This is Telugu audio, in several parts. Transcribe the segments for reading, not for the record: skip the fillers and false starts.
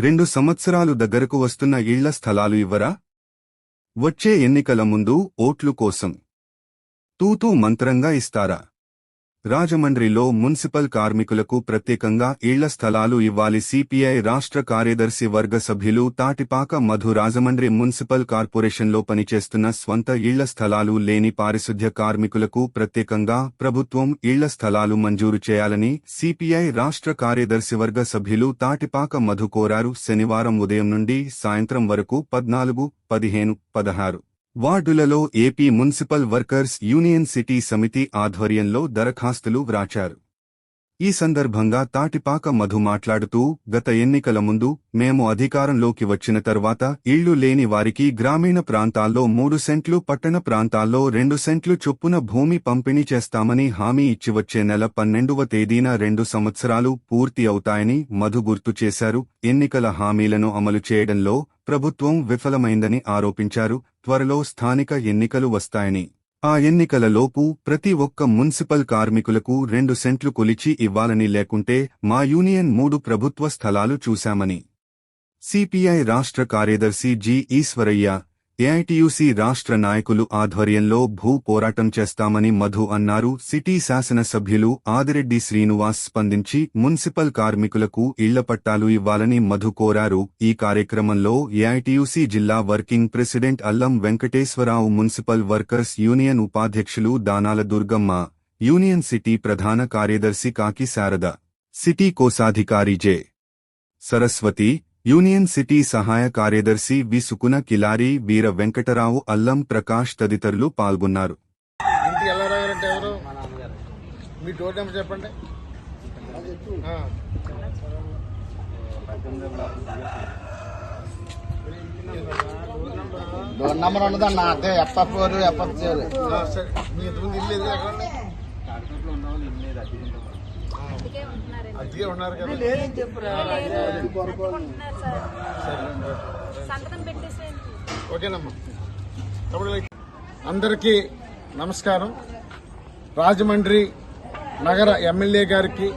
2 సంవత్సరాలు దగ్గరకు వస్తున్న ఇళ్ల స్థలాలు ఇవ్వరా? వచ్చే ఎన్నికల ముందు ఓట్లు కోసం తూతూ మంత్రంగా ఇస్తారా? రాజమండ్రిలో మున్సిపల్ కార్మికులకు ప్రత్యేకంగా ఇళ్ల స్థలాలు ఇవ్వాలి. సిపిఐ రాష్ట్ర కార్యదర్శి వర్గ సభ్యులు తాటిపాక మధు రాజమండ్రి మున్సిపల్ కార్పొరేషన్లో పనిచేస్తున్న స్వంత ఇళ్ల స్థలాలు లేని పారిశుద్ధ్య కార్మికులకు ప్రత్యేకంగా ప్రభుత్వం ఇళ్ల స్థలాలు మంజూరు చేయాలని సిపిఐ రాష్ట్ర కార్యదర్శి వర్గ సభ్యులు తాటిపాక మధు కోరారు. శనివారం ఉదయం నుండి సాయంత్రం వరకు 14, 15, 16 వార్డులలో AP municipal workers union city సమితి ఆధ్వర్యంలో దరఖాస్తులు వ్రాచారు. ఈ సందర్భంగా తాటిపాక మధు మాట్లాడుతూ, గత ఎన్నికల ముందు మేము అధికారంలోకి వచ్చిన తర్వాత ఇళ్లు లేని వారికి గ్రామీణ ప్రాంతాల్లో 3 సెంట్లు, పట్టణ ప్రాంతాల్లో 2 సెంట్లు చొప్పున భూమి పంపిణీ చేస్తామని హామీ ఇచ్చి వచ్చే నెల 12వ తేదీన 2 సంవత్సరాలు పూర్తి అవుతాయని మధు గుర్తు చేశారు. ఎన్నికల హామీలను అమలు చేయడంలో ప్రభుత్వం విఫలమైందని ఆరోపించారు. త్వరలో స్థానిక ఎన్నికలు వస్తాయని, ఆ ఎన్నికలలోపు ప్రతి ఒక్క మున్సిపల్ కార్మికులకు 2 సెంట్లు కొలిచి ఇవ్వాలని, లేకుంటే మా యూనియన్ 3 ప్రభుత్వ స్థలాలు చూశామని సిపిఐ రాష్ట్ర కార్యదర్శి జి. ఈశ్వరయ్య, ఏఐటియుసి రాష్ట్ర నాయకులు ఆధ్వర్యంలో భూ పోరాటం చేస్తామని మధు అన్నారు. సిటీ శాసనసభ్యులు ఆదిరెడ్డి శ్రీనివాస్ స్పందించి మున్సిపల్ కార్మికులకు ఇళ్ల పట్టాలు ఇవ్వాలని మధు కోరారు. ఈ కార్యక్రమంలో ఏఐటియుసి జిల్లా వర్కింగ్ ప్రెసిడెంట్ అల్లం వెంకటేశ్వరరావు, మున్సిపల్ వర్కర్స్ యూనియన్ ఉపాధ్యక్షులు దానాల దుర్గమ్మ, యూనియన్ సిటీ ప్రధాన కార్యదర్శి కాకి శారద, సిటీ కోశాధికారి జె. సరస్వతి, యూనియన్ సిటీ సహాయ కార్యదర్శి వి. సుకున కిలారి, వీర వెంకటరావు, అల్లం ప్రకాష్ తదితరులు పాల్గొన్నారు. డోర్ నంబర్ ఉండదన్న, అదే FF4, FF0. అదిగే ఉన్నారు కదా, ఓకేనమ్మా. అందరికీ నమస్కారం. రాజమండ్రి నగర ఎమ్మెల్యే గారికి,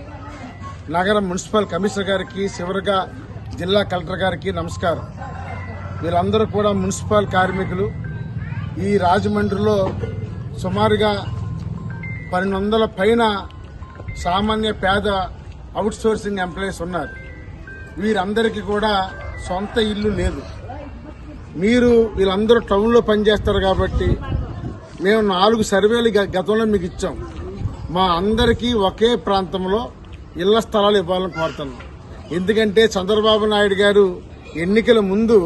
నగర మున్సిపల్ కమిషనర్ గారికి, చివరిగా జిల్లా కలెక్టర్ గారికి నమస్కారం. వీరందరూ కూడా మున్సిపల్ కార్మికులు. ఈ రాజమండ్రిలో సుమారుగా 1200 పైన సామాన్య పేద అవుట్ సోర్సింగ్ ఎంప్లాయీస్ ఉన్నారు. వీరందరికీ కూడా సొంత ఇల్లు లేదు. మీరు వీళ్ళందరూ టౌన్లో పనిచేస్తారు కాబట్టి మేము 4 సర్వేలు గతంలో మీకు ఇచ్చాం. మా అందరికీ ఒకే ప్రాంతంలో ఇళ్ల స్థలాలు ఇవ్వాలని కోరుతున్నాం. ఎందుకంటే చంద్రబాబు నాయుడు గారు ఎన్నికల ముందు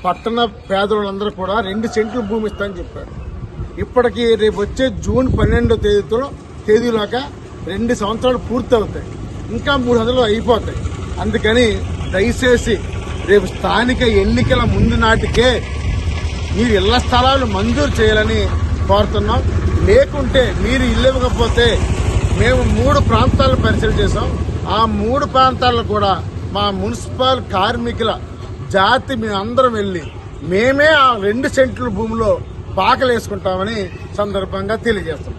పట్టణ పేదలందరూ కూడా 2 సెంట్లు భూమి ఇస్తామని చెప్పారు. ఇప్పటికీ రేపు వచ్చే జూన్ 12వ తేదీలోగా 2 సంవత్సరాలు పూర్తి అవుతాయి. ఇంకా 300 అయిపోతాయి. అందుకని దయచేసి రేపు స్థానిక ఎన్నికల ముందు నాటికే మీరు ఇళ్ల స్థలాలు మంజూరు చేయాలని కోరుతున్నాం. లేకుంటే మీరు ఇల్లు ఇవ్వకపోతే మేము 3 ప్రాంతాలను పరిశీలన చేశాం. ఆ 3 ప్రాంతాల్లో కూడా మా మున్సిపల్ కార్మికుల జాతి మేమందరం వెళ్లి మేమే ఆ 2 సెంట్ల భూమిలో పాకలేసుకుంటామని సందర్భంగా తెలియజేస్తున్నాం.